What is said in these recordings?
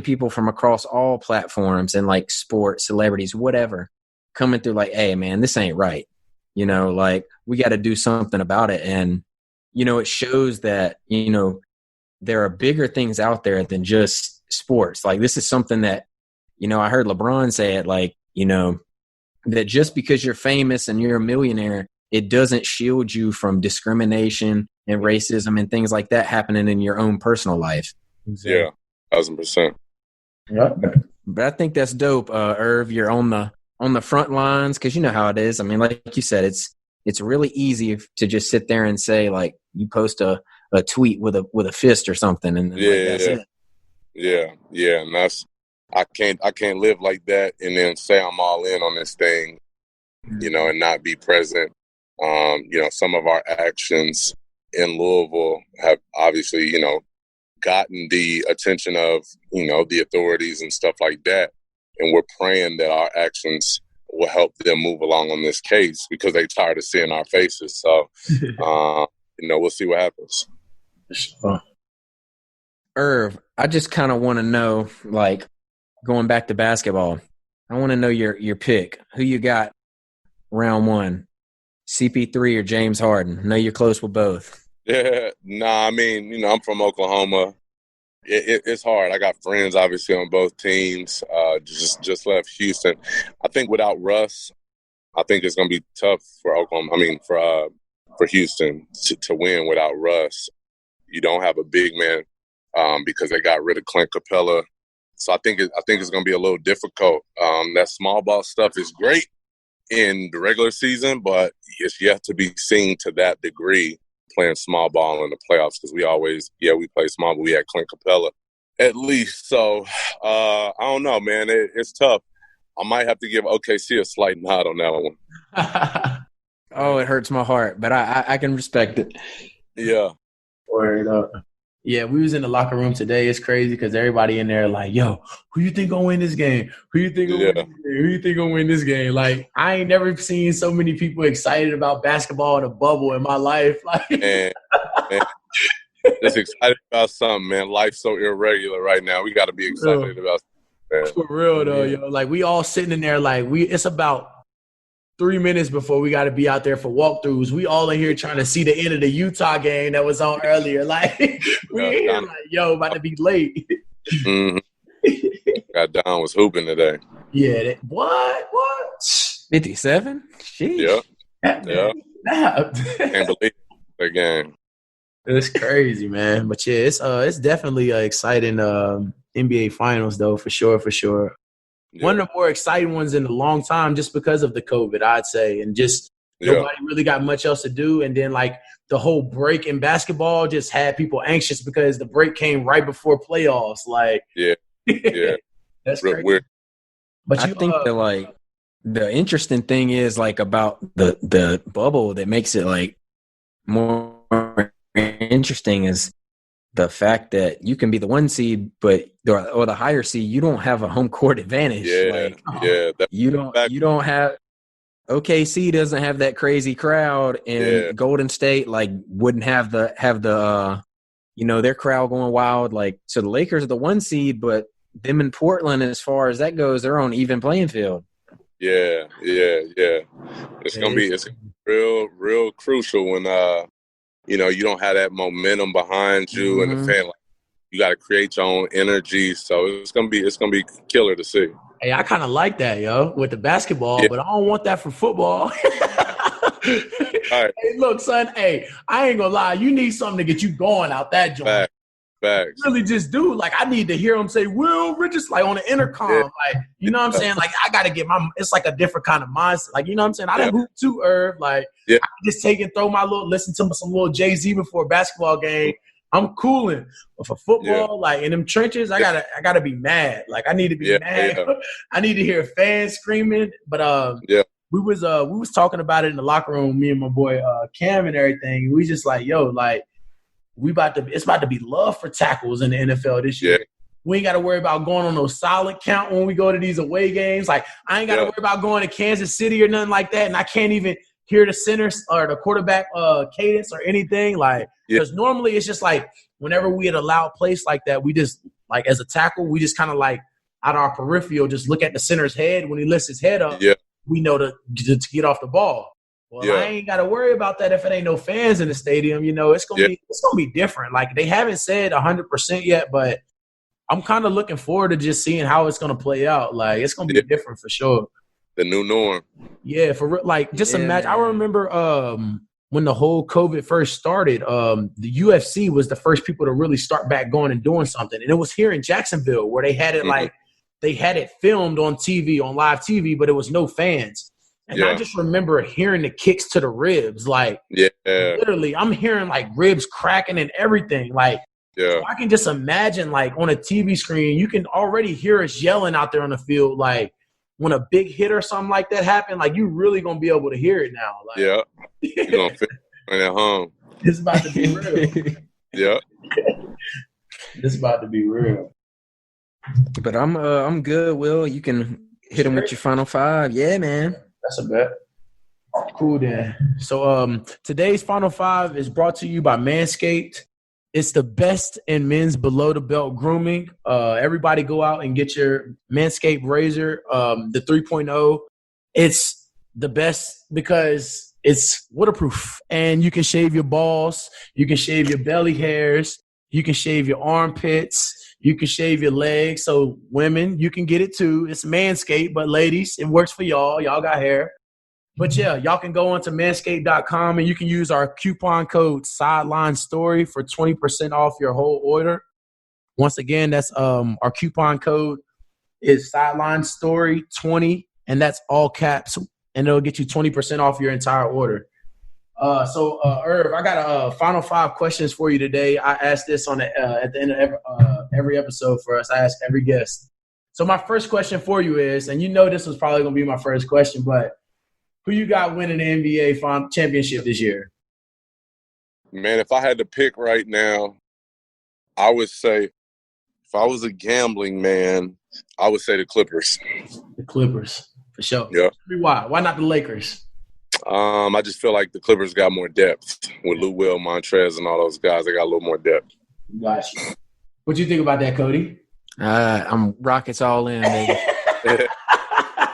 people from across all platforms and like sports, celebrities, whatever, coming through like, hey, man, this ain't right. Like we got to do something about it. And, it shows that, there are bigger things out there than just sports. Like this is something that, I heard LeBron say it, like, that just because you're famous and you're a millionaire, it doesn't shield you from discrimination and racism and things like that happening in your own personal life. Yeah, 1,000%. Yeah. But I think that's dope, Irv. You're on the front lines because you know how it is. I mean, like you said, it's really easy to just sit there and say, like, you post a tweet with a fist or something, and that's it. Yeah, and that's I can't live like that and then say I'm all in on this thing, and not be present. Some of our actions in Louisville have obviously, gotten the attention of, the authorities and stuff like that. And we're praying that our actions will help them move along on this case because they're tired of seeing our faces. So, we'll see what happens. Irv, I just kind of want to know, like, going back to basketball, I want to know your pick. Who you got round one, CP3 or James Harden? I know you're close with both. Yeah, I mean, I'm from Oklahoma. It's hard. I got friends, obviously, on both teams. Just left Houston. I think without Russ, I think it's going to be tough for Oklahoma. I mean, for Houston to win without Russ. You don't have a big man because they got rid of Clint Capella. So I think it's going to be a little difficult. That small ball stuff is great in the regular season, but it's yet to be seen to that degree playing small ball in the playoffs because we play small, but we had Clint Capella at least. So I don't know, man. It's tough. I might have to give OKC a slight nod on that one. Oh, it hurts my heart, but I can respect it. Yeah. Word up. Yeah, we was in the locker room today. It's crazy because everybody in there like, yo, who you think gonna win this game? Who you think gonna win this game? Who you think gonna win this game? Like, I ain't never seen so many people excited about basketball in a bubble in my life. Like, man, just excited about something, man. Life's so irregular right now. We got to be excited about something, man. For real though, yo. Like, we all sitting in there like it's about 3 minutes before we got to be out there for walkthroughs. We all in here trying to see the end of the Utah game that was on earlier. Like, we in here like, yo, about to be late. Mm-hmm. Got Don was hooping today. Yeah. What? 57? Sheesh. Yeah. Can't believe the game. It's crazy, man. But yeah, it's definitely an exciting NBA Finals though, for sure. Yeah. One of the more exciting ones in a long time just because of the COVID, I'd say. And just nobody really got much else to do. And then, like, the whole break in basketball just had people anxious because the break came right before playoffs. Like, yeah. That's crazy. Weird. But I think that, like, the interesting thing is, like, about the bubble that makes it, like, more interesting is the fact that you can be the 1 seed, or the higher seed, you don't have a home court advantage. You don't have OKC doesn't have that crazy crowd, and Golden State wouldn't have the their crowd going wild. Like, so the Lakers are the 1 seed, but them in Portland, as far as that goes, they're on even playing field. Yeah. It's gonna be real crucial when you don't have that momentum behind you, and the fan, like, you got to create your own energy. So it's gonna be killer to see. Hey, I kind of like that, yo, with the basketball, but I don't want that for football. Right. Hey, look, son. Hey, I ain't gonna lie. You need something to get you going out that joint. Facts. You really just do. Like, I need to hear him say Will Richards, like, on the intercom. Yeah. Like, you know what I'm saying? Like, I got to get it's like a different kind of mindset. Like, you know what I'm saying? I done hoop too, Irv. Like, I can just take and throw listen to some little Jay-Z before a basketball game. I'm cooling. But for football, like, in them trenches, I gotta be mad. Like, I need to be mad. Yeah. I need to hear fans screaming. But we was talking about it in the locker room, me and my boy Cam and everything. We just like, yo, like, it's about to be love for tackles in the NFL this year. Yeah. We ain't got to worry about going on no solid count when we go to these away games. Like, I ain't got to worry about going to Kansas City or nothing like that. And I can't even hear the center or the quarterback cadence or anything. Like, because normally it's just like whenever we had allowed plays like that, we just like as a tackle, we just kind of like out of our peripheral, just look at the center's head. When he lifts his head up, we know to get off the ball. Well, I ain't got to worry about that if it ain't no fans in the stadium. You know, it's gonna be different. Like they haven't said 100% yet, but I'm kind of looking forward to just seeing how it's gonna play out. Like it's gonna be different for sure. The new norm. Yeah, for like just imagine. I remember when the whole COVID first started, the UFC was the first people to really start back going and doing something, and it was here in Jacksonville where they had it like they had it filmed on TV, on live TV, but it was no fans. And I just remember hearing the kicks to the ribs. Like, literally, I'm hearing, like, ribs cracking and everything. Like, so I can just imagine, like, on a TV screen, you can already hear us yelling out there on the field. Like, when a big hit or something like that happened, like, you really going to be able to hear it now. Like, you're going to feel it at home. It's about to be real. It's about to be real. But I'm good, Will. You can hit him with your final five. Yeah, man. That's a bet. Cool then. So today's Final Five is brought to you by Manscaped. It's the best in men's below-the-belt grooming. Everybody go out and get your Manscaped razor, the 3.0. It's the best because it's waterproof. And you can shave your balls. You can shave your belly hairs. You can shave your armpits. You can shave your legs. So women, you can get it too. It's Manscaped, but ladies, it works for y'all. Y'all got hair. But yeah, y'all can go onto manscaped.com and you can use our coupon code Sideline Story for 20% off your whole order. Once again, that's our coupon code is Sideline Story 20, and that's all caps, and it'll get you 20% off your entire order. So Irv, I got final five questions for you today. I asked this on at the end of every episode for us. I ask every guest. So my first question for you is, and you know this was probably going to be my first question, but who you got winning the NBA championship this year? Man, if I had to pick right now, I would say if I was a gambling man, I would say the Clippers. The Clippers, for sure. Yeah. Why? Why not the Lakers? I just feel like the Clippers got more depth with Lou Will, Montrez, and all those guys. They got a little more depth. Gotcha. What you think about that, Cody? I'm Rockets all in, baby.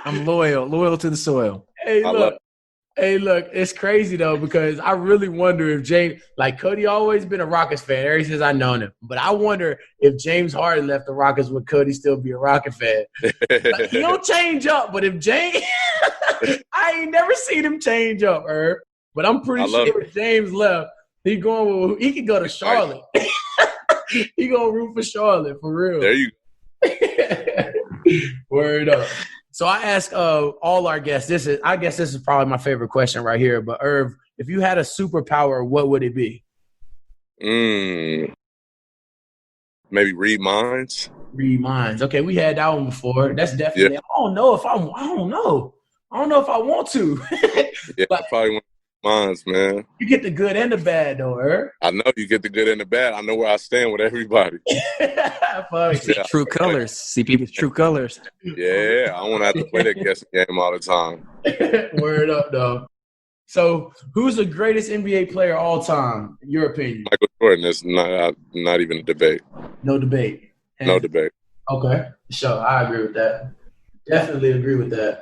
I'm loyal to the soil. Hey, look, it's crazy, though, because I really wonder if James – like, Cody always been a Rockets fan ever since I've known him. But I wonder if James Harden left the Rockets, would Cody still be a Rocket fan? Like, he don't change up, but if James – I ain't never seen him change up, Herb. But I'm pretty sure if James left, he can go to Charlotte. He going to root for Charlotte, for real. There you go. Word up. So I ask all our guests, I guess this is probably my favorite question right here, but Irv, if you had a superpower, what would it be? Maybe read minds. Read minds. Okay, we had that one before. That's definitely. Yeah. I don't know if I want to. Yeah, like, probably want minds, man. You get the good and the bad, though, Irv. I know you get the good and the bad. I know where I stand with everybody. True colors. See people's true colors. Yeah, I want to have to play that guessing game all the time. Word up, though. So, who's the greatest NBA player all time, in your opinion? Michael Jordan is not even a debate. No debate. No debate. Okay, sure. I agree with that. Definitely agree with that.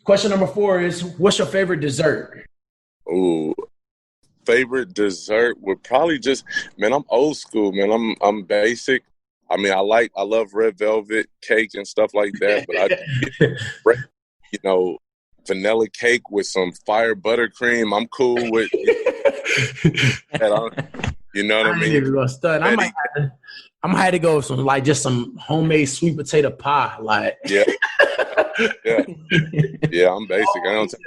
Question number 4 is, what's your favorite dessert? Ooh, favorite dessert would probably just, man, I'm old school, man. I'm basic. I mean, I love red velvet cake and stuff like that, but vanilla cake with some fire buttercream. I'm cool with that. You know what I mean? I'm gonna have to go with some homemade sweet potato pie, like. Yeah. Yeah, I'm basic. I don't take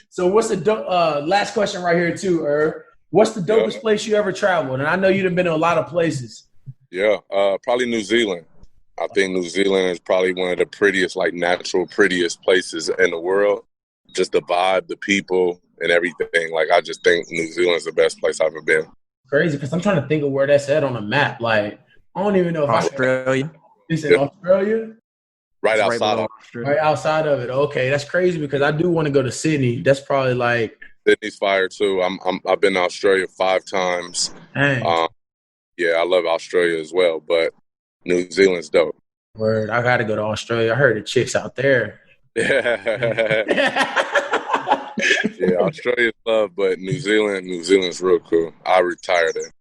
So what's the last question right here too, Irv? What's the dopest place you ever traveled? And I know you've been to a lot of places. Yeah, probably New Zealand. I think New Zealand is probably one of the prettiest, like natural prettiest places in the world. Just the vibe, the people, and everything. Like I just think New Zealand is the best place I've ever been. Crazy, because I'm trying to think of where that's at on the map. Like I don't even know if Australia. You said Australia? Right outside of it. Okay, that's crazy because I do want to go to Sydney. That's probably like Sydney's fire too. I've been to Australia 5 times. Dang. Yeah, I love Australia as well, but New Zealand's dope. Word, I gotta go to Australia. I heard the chicks out there. Yeah, yeah, Australia's love, but New Zealand's real cool. I retired there.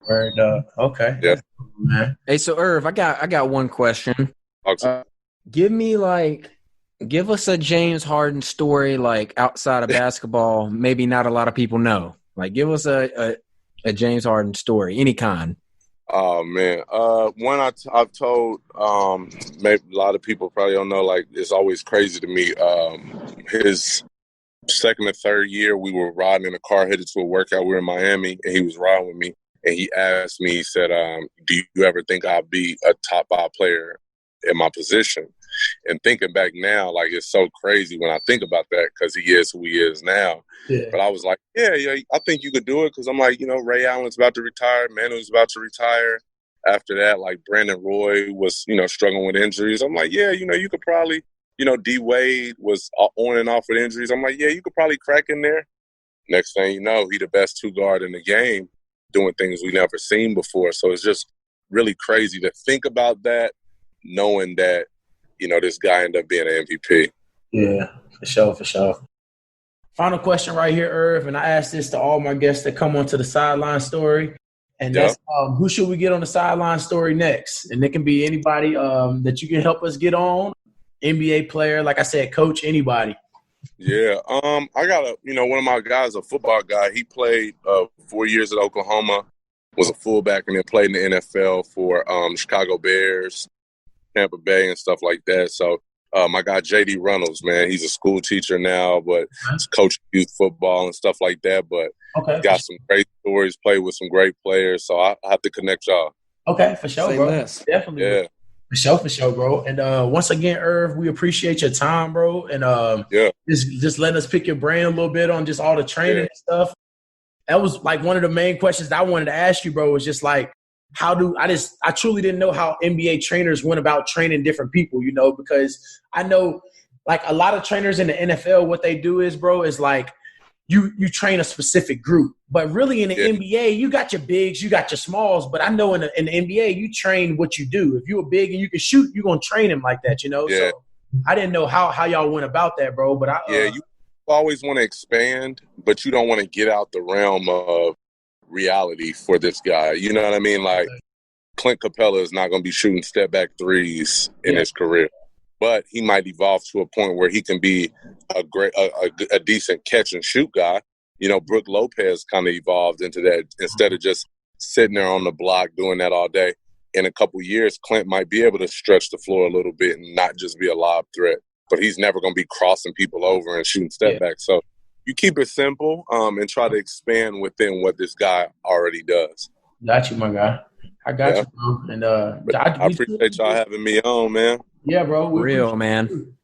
Word, okay. Yeah. Man. Hey, so Irv, I got one question. Give us a James Harden story, like outside of basketball. Maybe not a lot of people know. Like, give us a James Harden story, any kind. Oh man, one I've told, maybe a lot of people probably don't know. Like, it's always crazy to me. His second or third year, we were riding in a car headed to a workout. We were in Miami, and he was riding with me. And he asked me, he said, "Do you ever think I'll be a top 5 player in my position?" And thinking back now, like, it's so crazy when I think about that because he is who he is now. Yeah. But I was like, yeah, I think you could do it because I'm like, Ray Allen's about to retire. Manu's about to retire. After that, like, Brandon Roy was, struggling with injuries. I'm like, yeah, you could probably, D Wade was on and off with injuries. I'm like, yeah, you could probably crack in there. Next thing you know, he the best 2 guard in the game, doing things we never seen before. So it's just really crazy to think about that, knowing that, this guy ended up being an MVP. Yeah, for sure. Final question right here, Irv, and I ask this to all my guests that come onto the sideline story, and that's who should we get on the sideline story next? And it can be anybody that you can help us get on, NBA player, like I said, coach, anybody. Yeah, I got one of my guys, a football guy. He played 4 years at Oklahoma, was a fullback, and then played in the NFL for Chicago Bears, Tampa Bay, and stuff like that. So my guy JD Reynolds, man, he's a school teacher now, but he's coaching youth football and stuff like that. But got some great stories, played with some great players. So I have to connect y'all. Okay, for sure, bro. Definitely. Yeah. For sure, bro. And once again, Irv, we appreciate your time, bro. And just letting us pick your brain a little bit on just all the training and stuff. That was like one of the main questions that I wanted to ask you, bro, was just like, I truly didn't know how NBA trainers went about training different people, because I know like a lot of trainers in the NFL, what they do is, bro, is like you train a specific group. But really in the NBA, you got your bigs, you got your smalls. But I know in the NBA, you train what you do. If you're big and you can shoot, you're going to train him like that, Yeah. So I didn't know how y'all went about that, bro. But you always want to expand, but you don't want to get out the realm of reality for this guy. You know what I mean? Like, Clint Capella is not going to be shooting step back threes in his career, but he might evolve to a point where he can be a decent catch and shoot guy. Brook Lopez kind of evolved into that instead of just sitting there on the block doing that all day. In a couple years, Clint might be able to stretch the floor a little bit and not just be a lob threat, but he's never going to be crossing people over and shooting step back. So you keep it simple and try to expand within what this guy already does. Got you, my guy. I got you, bro. And I appreciate y'all having me on, man. Yeah, bro. Real, man.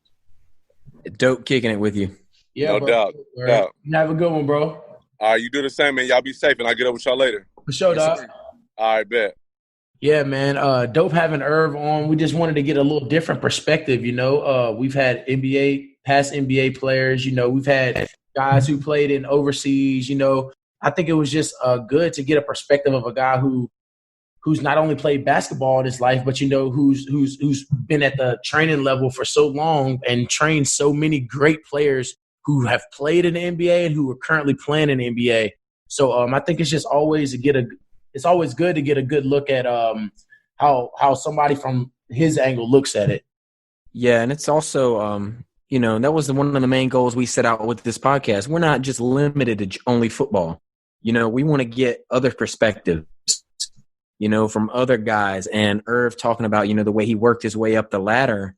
Dope kicking it with you. Yeah, no doubt. Have a good one, bro. All right, you do the same, man. Y'all be safe, and I'll get up with y'all later. For sure, dog. All right, bet. Yeah, man. Dope having Irv on. We just wanted to get a little different perspective, We've had past NBA players, we've had guys who played in overseas, I think it was just good to get a perspective of a guy who's not only played basketball in his life, but who's been at the training level for so long and trained so many great players who have played in the NBA and who are currently playing in the NBA. So I think it's just always it's always good to get a good look at how somebody from his angle looks at it. Yeah, and it's also that was one of the main goals we set out with this podcast. We're not just limited to only football. We want to get other perspectives, from other guys. And Irv talking about, the way he worked his way up the ladder.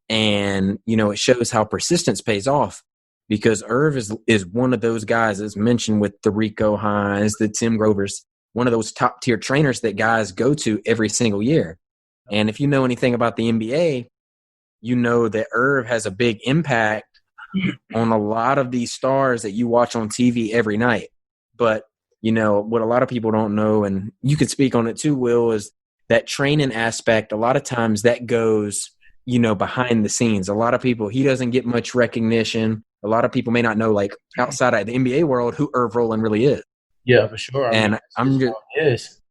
And, it shows how persistence pays off because Irv is one of those guys as mentioned with the Rico Hines, the Tim Grovers, one of those top tier trainers that guys go to every single year. And if you know anything about the NBA, you know that Irv has a big impact on a lot of these stars that you watch on TV every night. But, what a lot of people don't know, and you could speak on it too, Will, is that training aspect. A lot of times that goes, behind the scenes. A lot of people, he doesn't get much recognition. a lot of people may not know, like outside of the NBA world, who Irv Roland really is. Yeah, for sure. And I'm just,